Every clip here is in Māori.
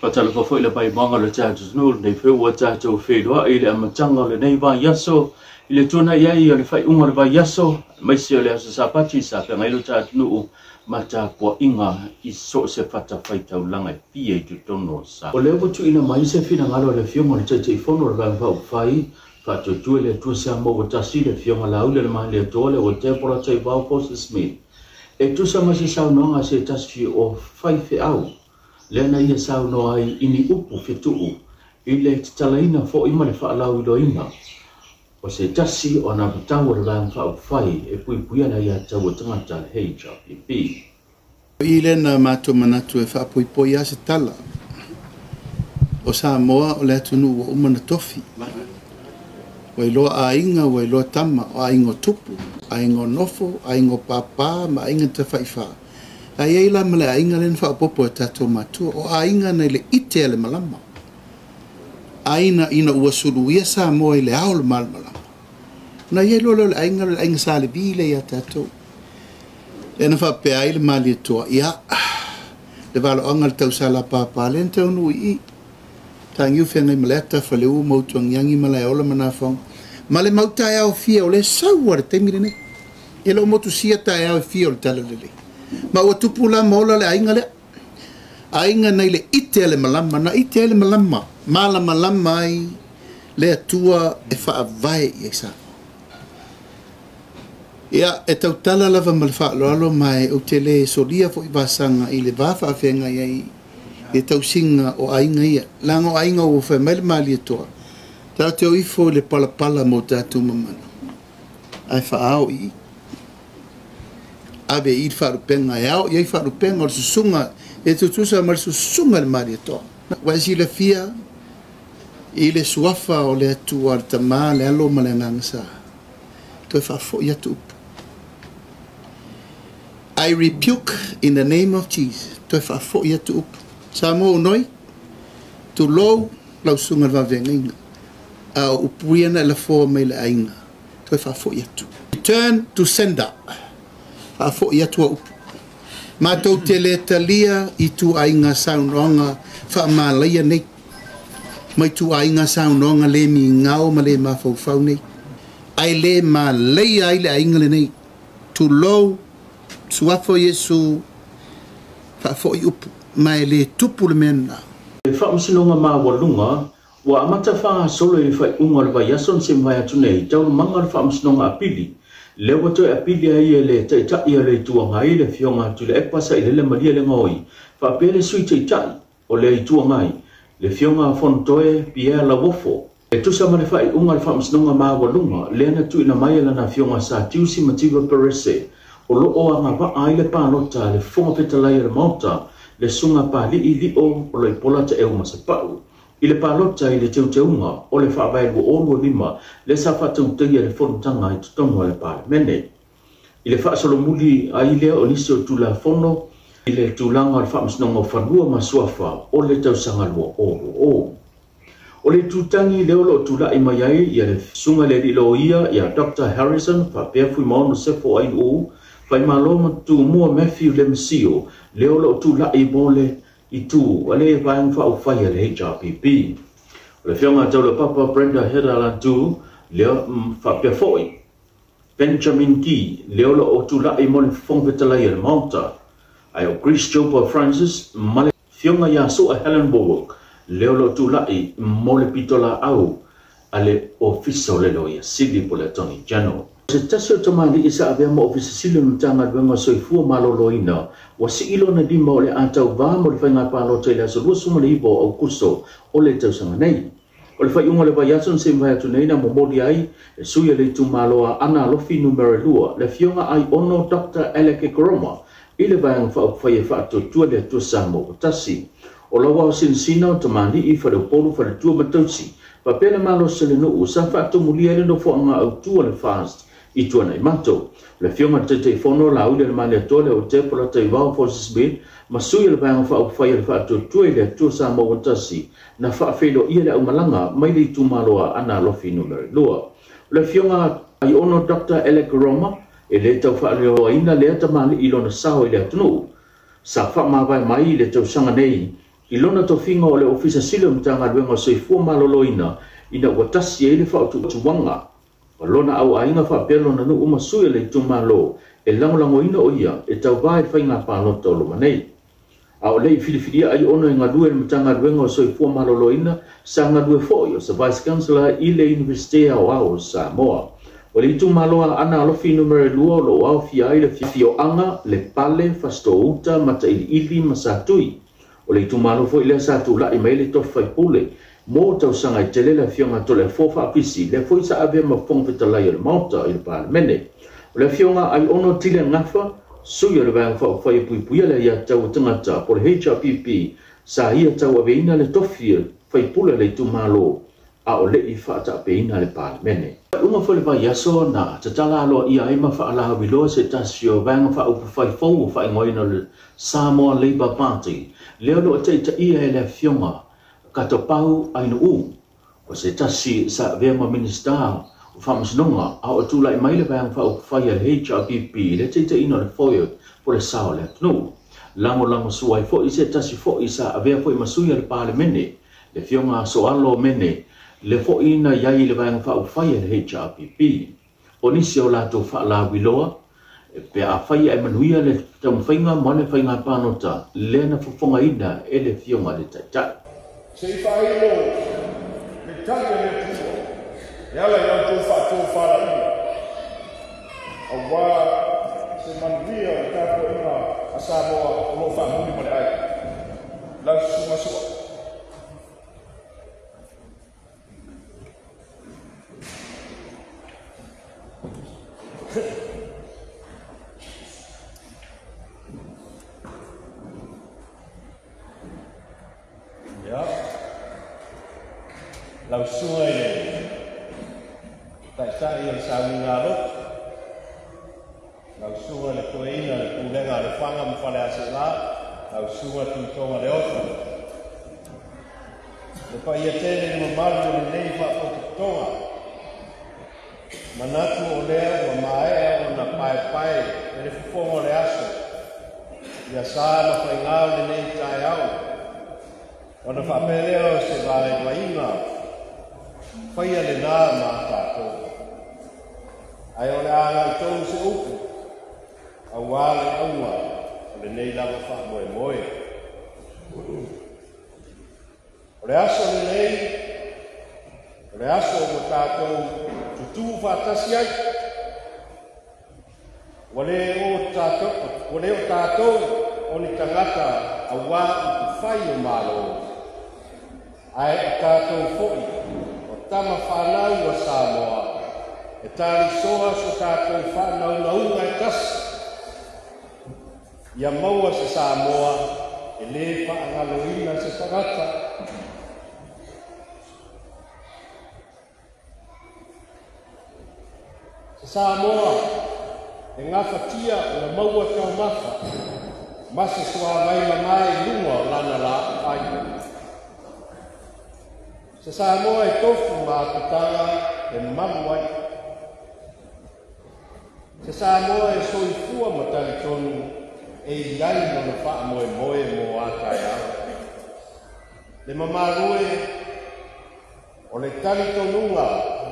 Patala fa foi la pai manga le chato no nei fe wa chato fe do ile amachanga le nei va yaso ile tuna ia ia le fai unga le va yaso mai se le sa pati sa pe ngai lo chato no mata ko inga I so se fata fai tau langa pie tu tono sa o le tu ina mai se fina ngalo le fionga le chato fono le va fai fa tu le tu sa mo wa tasi le fionga la ule le mai le tole o te pora chai va forces me e tu sa ma se sa no nga se tasi o fai fe au Lena ia sau no ai ini upu fetuu ile talaina fo ima le faalau do ina o se tasi o na tau le lan fa fai e pui pui ana ia tau tangata HRPP ile na mato manatu e fa pui pui ase tala o sa moa o le tunu o umana tofi o ilo ainga o ilo tama o aingo tupu aingo nofo aingo papa ma ainga te faifa ai la male ainga len fa popo tato matu o ainga na le ite le malama aina ina uasulu ia sa mo ile aul malama na ye lo le ainga sale bile ya tato ena fa pe ai le mali to ia le valo angal tau sala papa len tau nu I tangu fenga maleta fa le u mo tong yangi mala ola manafong male mauta ya o fia o le sawar te mirene elo mo tu sia ta ya o fia o talele ma o tupula mola le ainga nei le ite le malama na ite le malama mai le atua e fa vai isa ia e tau tala lava mal fa lo mai o tele solia fo ibasanga I le va fa fenga ia e tau singa o ainga ia lango ainga o fa mel mali to ta te o ifo le pala mo tatu mamana ai fa au I ave I faru penga yao ia faru penga o susunga e tutusa mal susunga le marito wa si le fia I le suafa o le tu al tama le alo malangsa to fa fo ya tu I rebuke in the name of Jesus to fa fo ya tu samo noi to low lau sunga va venga a upuiana la fo mai le ainga to fa fo ya tu return to sender a fo ia tua ma tau te le talia I tu ainga saunonga fa malaia nei mai tu ainga saunonga le mi ngao ma le mafau nei ai le ma leia ai le ainga le nei tu low suafo Yesu fa fo I upu mai le tupu le mena e fa msinonga ma walunga wa amata fa solo I fa unga le va yason se mai atu nei tau manga fa msinonga apili le wato apili ai le ta ia le tuanga I le fionga tu le epasa I le maria le ngoi fa pele sui ta o le tuanga ai le fionga fontoe pia la wofo e tu sa mane fa unga fa msnonga ma walunga le na tu ina mai la na fionga sa tiusi mativa perese o lo o anga va ai le pa nota le fonga petalai le mota le sunga pa li o le pola te e uma sapau I le palota I le teuteunga o le whaavai o olu lima le sa whatauteia le whonutanga I tutonga le palemene. I le whaasolomuli a I lea o nisi o tula whono I le tūlanga le whaamsinonga o whanua masuafa o le tausanga lua o. O le tūtangi leo lo tula I mai ai I le sunga le rilo ia I a Dr. Harrison whapea fui maono sefo ai o whai maloma tu mua Matthew le Mesio leo lo tula I mole I tu ale vang fa o fai le HRPP le fionga tau le papa Brenda Hedala tu le fa pe foi Benjamin Key le o tu la I mon fong vetala le monta ai o Chris Jopa Francis male fionga ya so a Helen Bowock le o tu la I mole pitola au ale officer le lo ya Sydney Poletoni General se taso tamali isa ave mo officer sile mtanga dwenga soifua maloloina wasi ilo na dima ole atau va mo le fainga palo tele so lu suma le ibo au kuso ole tau sanga nei ole fa yunga le va yason se vai tu nei na mo modi ai e suya le tu maloa ana lo fi numero lua le fionga ai ono Dr. Alec Koroma ile va fa fa tu le tu samo tasi o lo wa sinsina tamali I fa le polu fa le tu matosi pa pele malo se le no usa fa tu mulia le no fo nga au tu le fast I tuana I mato. Le fionga te fono la ule le male tole o te pola te vau forces bid, ma sui le vanga fa au fai le fa tu tue le tu sa mo wantasi, na fa felo ia le au malanga, mai le tu maloa ana lofi numero lua. Le fionga ai ono Dr. Alec Roma, e le tau fa leo ina le ata mali ilo na sao I le atunu. Sa fa ma vai mai le tau sanga nei, Ilona tofinga o le ofisa sile mtanga luenga soifua maloloina ina watasi ele fa utuwanga. Walona au ainga fa pelo na nu umasuya le tumalo e langolango ina o ia e tau vai whainga pānota o loma nei. Au lei whiriwhiria ai ono e ngadue le mtanga luenga o soifua maloloina sa ngadue foio sa Vice Chancellor i le University au au Samoa. O le tumaloa ana alofi numere lua lo au fia i le fio anga le pale fastouta mata ili masatui. O le tumalo fo ile sa tu la i mai le tofai pule mo tau sanga i tele la fionga to le fofa apisi le fo isa ave ma fong fitalai le mauta i le palemene. O le fionga ai ono tile ngafa suya le vang fa fai pui le ia tau tangata po le HRPP sa ia tau aveina le tofi fai pule le tumalo a o le i fata aveina le palemene. Unga fo le vai yaso na tatala alo ia ima fa ala wilo se tasio vang fa upu fai fou fa ingoina le Samoa Labour Party. Leo lo te ia e le fionga kato pau ainu u. O se tasi sa vema minister o whamasnonga a o tula i maile vang fa upu fai al HRPP le te ino le foio po le sao le tnu. Lango suai fo i se tasi fo i sa avea fo i masuia le palemene. Le fionga so alo mene le fo ina iai le vang fa upu fai al HRPP. O nisi o lato fa la wiloa pe a fai ai manuia le tau whainga mone whainga pānota le na fufonga ina e le fionga le taitai. Se i whai lo, me tanga le tuo, e ala i au tō whara ina. A wā, se manuia o tāko ina a Samoa o lo whamuni mare ai. Lau suma. Lau sunga i tai o saunga ngā rot. Lau sunga le koeina le pūlenga le whanga mwhale ase la. Lau sunga tūtonga le ofa. Le pa ia tēne ni mamaru le nei wha o tūtonga. Manatu o lea wa mae o na pai e le fufonga le aso. Ia saa ma whai ngāo le nei tai au. O na whapeleo se vale wainga. Whaia le nā mā tātou. Ai o le āngai tōu se upu. A wāle aua o le nei lawa wha moe moe. O le aso le nei, o le aso o tātou tutu whātasi ai. O le o tātou o ni tangata a wā upu whai o mālo. Ai o tātou fōi. Tama whanau a Samoa, e tāri soa so tātou whanau na unga e tasi. Ia maua se Samoa, e le whaangaloina se tangata. Se Samoa, e ngawhatia o na maua tau mafa, masa soa vaila mai lunga o lana la ai. Se Samoa e tofu māputanga e mamuai. Se Samoa e soifua matari tonu e iai no na wha moe mo ātai au. Le mamarue o le tali tonunga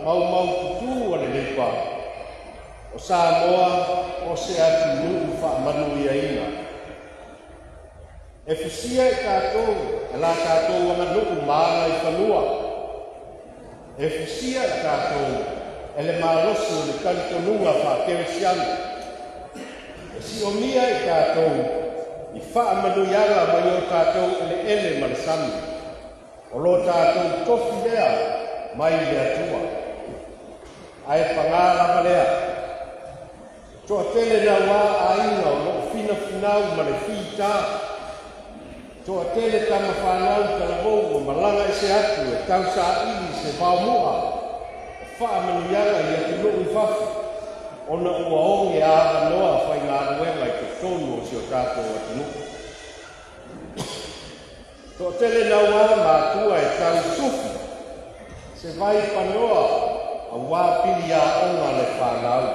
mau tutu o le lepa. O Samoa o se atu nuu wha manu ia ina. E fusia e tātou, e la tātou anga nuku māna i whanua. E fusia e tātou, e le mārosu le talitonunga wha keresiana. E si o mia e tātou, i wha manu iara mai o tātou ele marisami. O lo tātou tofi lea, mai le atua. Ai pangara malea. Toa tele na wā ainga o lo fina finau ma le whita. Toa tele tama whanau tala mou o malanga e se atu e tau sa ili se whaumua. Wha manuianga i atu nuu i whafu. Ona ua onge a noa whai ngā ruenga i te tonu o si o tātou atu nuu. Toa tele na wā mātua e tau sufi. Se vai panoa a wā pili a onga le whanau.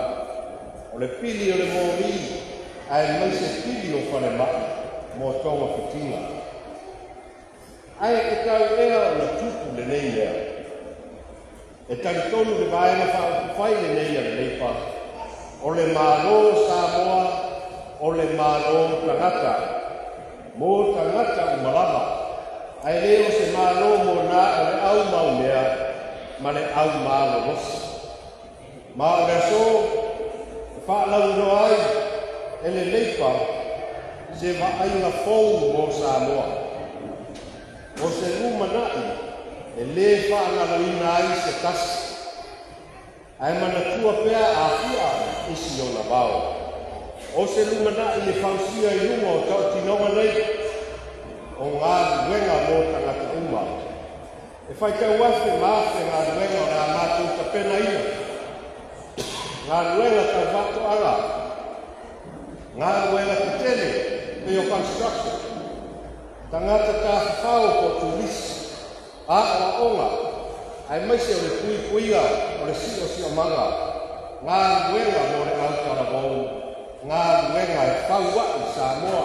O le pili o le mōri ai mai se pili o whane maa. Mo tonga fitinga. Ai e tau ea o na tupu le nei mea. E talitonu le vaenga whai le nei a le leipa. O le mālo Samoa, o le mālo tangata. Mō tangata o malama. Ai leo se mālo mō nā o le au mau mea, ma le au mālo rosi. Ma o le so, whaalau no ai, e le leipa, se vaainga fōu mō Samoa. O se rumanai, e le whaangaluina ai se tasi. Ai mana tua pea a fia isi o na vau. O se rumanai e whausia i runga o tau tinonga nei, o ngā ruenga mō tangata uma. E whaikau afe maafe ngā ruenga o ngā mātou ka pena ina. Ngā ruenga ka vato ala. Ngā ruenga ka tele, te o construction. Tangata ka whao ko turisi. A o onga. Ai maise o le pui puia o le si o manga. Ngā ruenga mō le au taravou. Ngā ruenga e whaua i Samoa.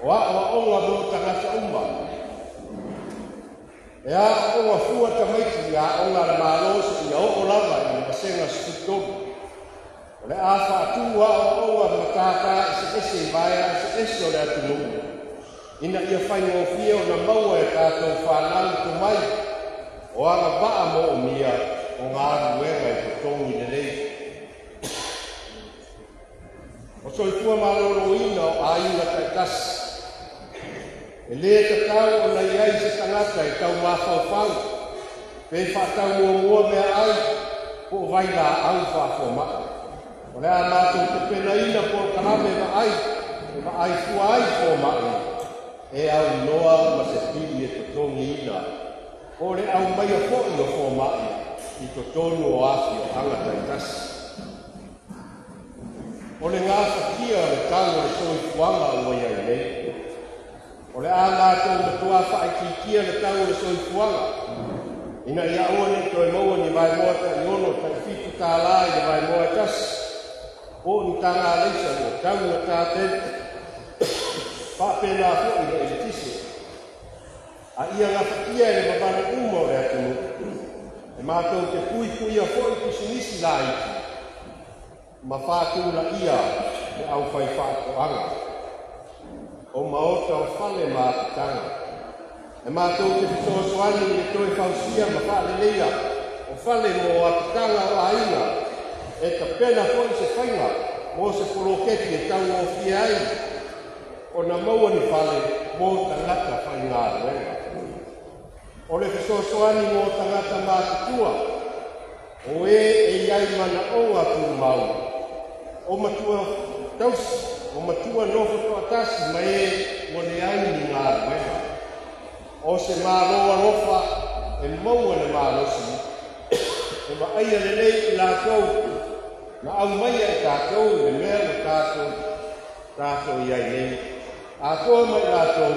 O a onga mō tangata uma. E a onga fua tamaiti i a onga le mālosi i a o lava i masenga skutobu. O le a whaatua o onga matata i se ese i vaia se ese o le atu mungu. Ina ia whaingo fia o na maua e tātou whanau tu mai. O anga baa mo o mia o ngā ruenga i kutongi le rei. O soifua malolo ina o ainga kai tasi. E le te tau o na iai se tangata i tau mawhau. Pei whaatau mua mea ai po vai la au whafo maa. O lea mātou te pena ina po kahame ma ai. E ma ai fua ai po maa. E au noa ma se pili e totongi ina. O le au mai a fo i o fo mai i totonu o afi o angata i tasi. O le ngā whakia o le tau o le soi fuanga o ia i nei. O le āngātou na tua whaikikia le tau o le soi fuanga. Ina ia oane toi maua ni vai moa ta i ono ta i fitu tā la i vai moa tasi. O ni tā ngā leisa o tau na tā te whapena fo i le tisi. A ia ngā whakia e le mabana uma o le atunu. E mātou te pui pui a fo i kusinisi la iti. Ma whātou la ia me au whai whātou anga. O maota o whale mātitanga. E mātou te whitosoani e toi whausia ma whale leia. O whale mo atitanga o aina. E ka pena fo i se whainga. Mo se poroketi e tau o fia ai. O na maua ni whale mo tangata whainga ruenga. O le whitosoani mo tangata mātitua. O e iai mana onga tu mau. O matua tausi. O matua nofo to atasi ma e mo le ai ni ngā ruenga. O se māroa rofa e maua le mārosi. E ma aia le nei i lātou. Na au maia e tātou le mea le tātou iai nei. A toa mai lātou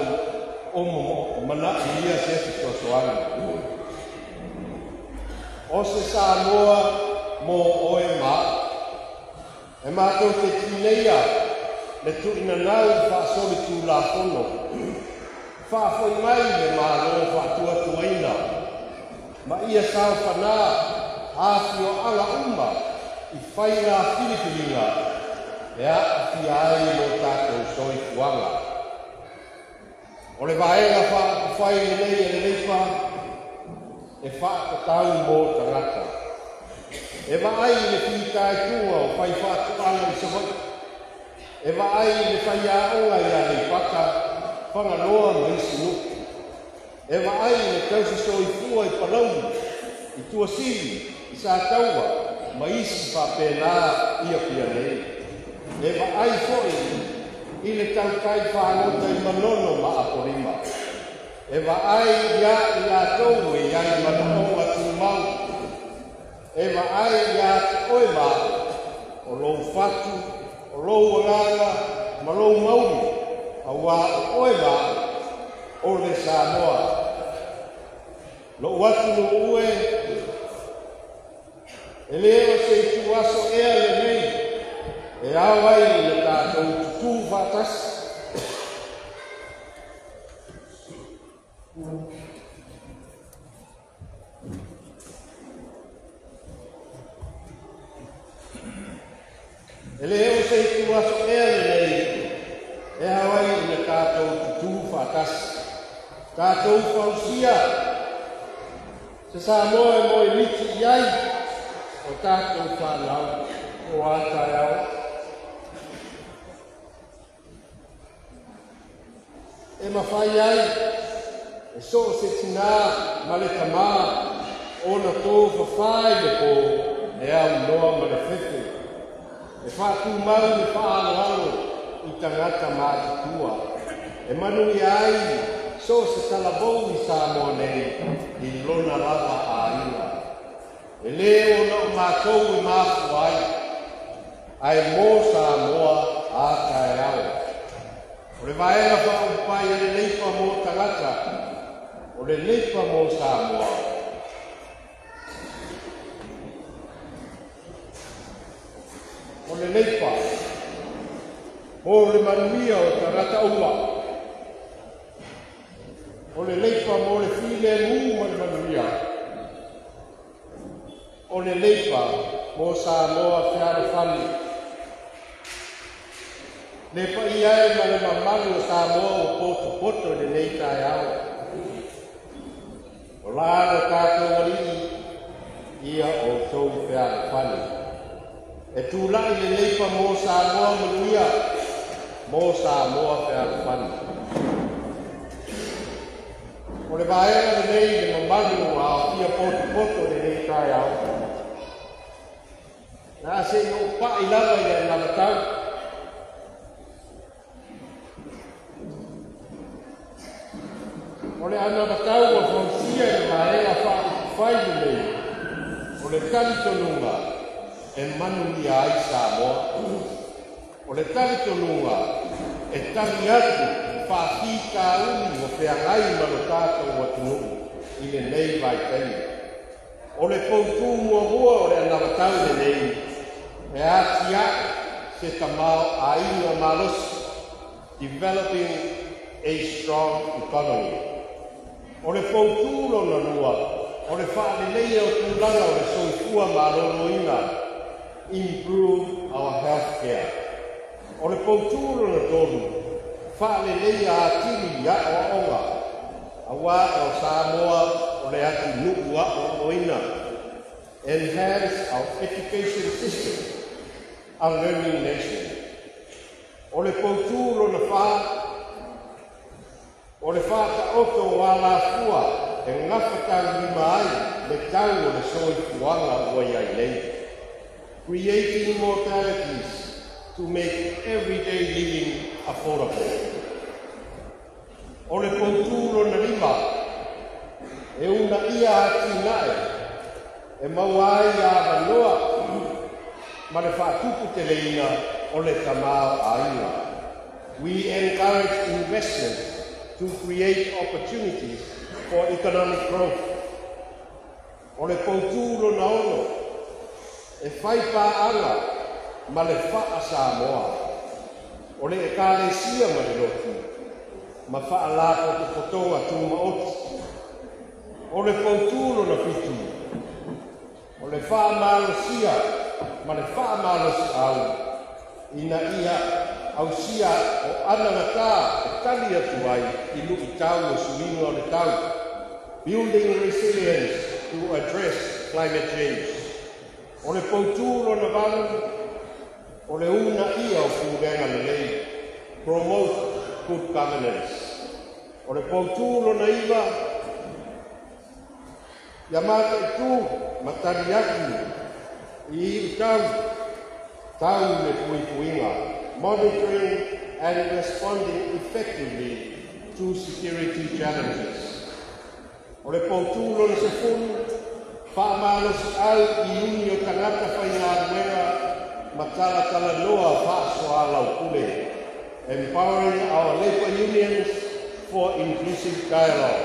o mana i ia se whitosoani. O se Samoa mo oe mā. E mātou te tineia le tuina nau whaasori tū la whono. Whaafoi mai le mālo whaatua tuaina. Ma ia sao whanā, āwhi o ala umma, i whai ngā whiripiringa, e a whi ai no tātou soi kuanga. O le vaenga whai nei e le leipa, e whaakatau mō tangata. E vaai le whitai tua o whai whaatuanga i savai. E vaai le whai aonga i a leipaka, whanganoa ma isi nuku. E vaai le tausi soi fua i palau, i tua siri, i sa taua, ma isi whapena ia pia nei. E vaai foi, i le tau kai whanota i manono ma aporima. E vaai ia i a tau e iai manono atu mau. E vaai ia oe ma, o lou fatu, o lou anganga, ma lou mauri, a wā oe ma, o le Samoa. Lo watu no ue, e leo se i tu aso ea le nei, e awai le tātou tutu whatas. Ele o se tua so ele e Hawaii ina tātou tutu whakas. Tātou whausia. Se Samoa mo i miti iai o tātou whanau o ātai au. E mawhai ai, e so se tina ma le tamā o na tō whawhai le pō e au noa ma le whetu. E whātu mau le whaaloalo i tangata mātutua. E manu i ai, so se talabou i Samoa nei i lona lava a ina. E leo no mātou i māfu ai, ai mō Samoa a kai au. O le vaenga whaupai e le leipa mō tangata, o le leipa mō Samoa. O le leipa, o le manuia o tangata ua. O le leipa mo le file mu mo le manuia. O le leipa mo Samoa whiara whani. Le pa iai ma le mamalu o Samoa o poto poto le nei tai au. O la ana tātou wari ia o tau whiara whani. E tūlai le leipa mo Samoa manuia, mo Samoa whiara whani. O le vaenga le nei le mamalu a pia poto poto le nei tai au. Nā se no pa i lava i a namatau. O le anamatau a whausia e vaenga whai le nei. O le talitonunga e manu i a ai Samoa. O le talitonunga e tani atu whaki ka uni o whiangai mano tātou atunu i le nei vai teni. O le poutu mua mua o le anamatau le nei, e ati a se tamau a inga malosi, developing a strong economy. O le poutu lo na nua, o le whaale leia o tūlanga o le soifua malolo inga, improve our health care. O le poutu lo na tonu, whaale leia a tiri ia o onga, a wā o Samoa o le ati nuku a o ina, enhance our education system, our learning nation. O le poutūro na wha, o le wha ka oto wā la fua, e ngawhakang lima ai, le tau o le soi fuanga o iai nei. Creating modalities to make everyday living affordable. O le poutūro na lima, e una ia ati nae, e mauai a wanoa, ma le whātupu te leina o le tamau a inga. We encourage investment to create opportunities for economic growth. O le poutūro na ono, e whaipa anga, ma le wha Samoa. O le e kālesia ma le lotu, ma wha alapo te potonga tū maoti. O le poutūro na fitu, o le wha malosia, ma le wha malosi au, ina ia au sia o anangata e tali atu ai i luki tau o suinga o le tau. Building resilience to address climate change. O le poutūro na valu, o le una ia o kūrenga le lei, promote good governance. O le poutūro na iwa, ia mata i tū, matari aki, i tau, tau le puipuinga, monitoring and responding effectively to security challenges. O le poutūro na se funu, whaamalos au i uni o tangata whaia aruera, matala tala noa whaaswa lau kule, empowering our labor unions for inclusive dialogue.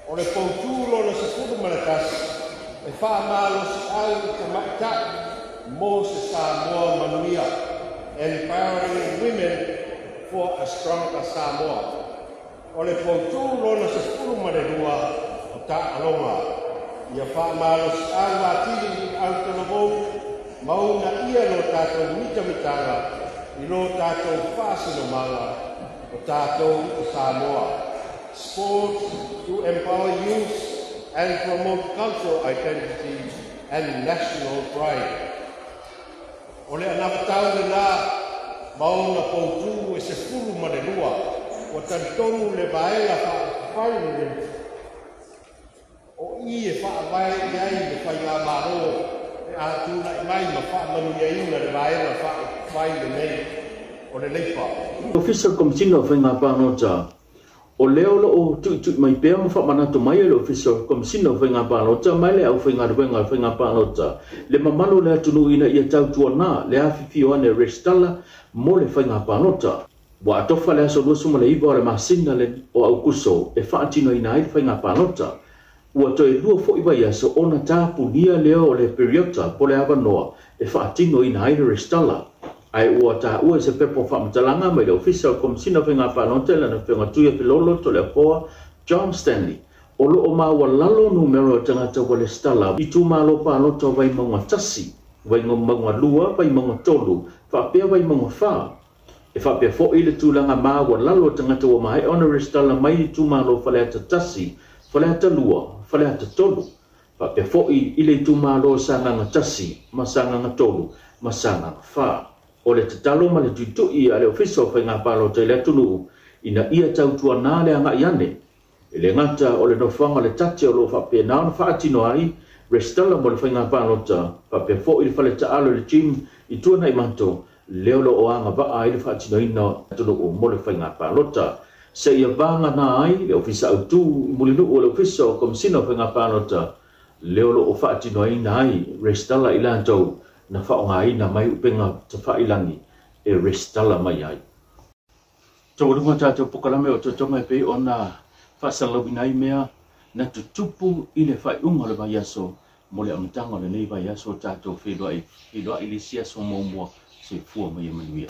O le poutūro na se funu manatasi, e whaamalos au i tamata mo se Samoa manuia, empowering women for a stronger Samoa. o le poutu lona se fulu ma le rua o ta'aloga ia fa'amalosaʻaga atili i autonomou mauna ia lo tatou mitamitaga i lo tatou fa'asilomaga o tatou i Samoa. Sport to empower youth and promote cultural identity and national pride. O le anafatau le la mauna poutu e se fulu ma le rua o talitonu le vaega fa'afai o i e whaawai i ai le whainga maro e ātuna i mai ma whaamanu i aina le vaenga whaawai le nei o le leipa. Official Commissioner of Whainga Pālota o leo lo o tui mai pēr ma whaamanato mai le Official Commissioner of Whainga Pālota mai le au whainga ruenga Whainga Pālota le mamalo le atunu ina ia tau tuana le awhiwhio ane restala mo le Whainga Pālota. Wa atofa le aso luasuma le iwa o le masina le o au kuso e whaatino ina ai Whainga Pālota. Ua toi lua fo iwa ia so ona tāpunia leo o le periota po le awanoa e whaatino ina ai restala. Ai ua tā ua se pepo whamatalanga mai le Official Commissioner of Whainga Pālota le na whenga tuia pilolo to le apoa John Stanley. O loo maua lalo numero tangata wa le stala i tū malo Pālota vai maunga tasi, vai maunga lua, vai maunga tolu, whapea vai maunga wha. E whapea fo i le tūlanga maua lalo tangata wa mai honorary stala mai i tū malo whaleata tasi, whaleata lua, whaleata tolu. Whapea fo i le tū malo sanganga tasi, masanganga tolu, masanganga wha. O le tatalo ma le tutui a le Official of Whainga Pālota i le atunu ina ia tautua nā le anga iane. E le ngata o le nofanga le tate o lo whapea nā na whaatino ai, restala mo le Whainga Pālota, whapea fo i le whale taalo le jim i tuana i manto, leo lo o anga wa ai le whaatino ina atunu o mo le Whainga Pālota. Se ia vanga nā ai, le ofisa au tū i mulinu o le Official Commissioner of Whainga Pālota, leo lo o whaatino ina ai, restala i lantou, na whaonga ina mai upenga ta whailangi e restala mai ai. Tau runga tātou pokalame o totonga e pei o nā whasalawina i mea na tutupu i le whaiunga le vai aso mo le amatanga le nei vai aso tātou whedoa i le siaso mōmua se fua mai e manuia.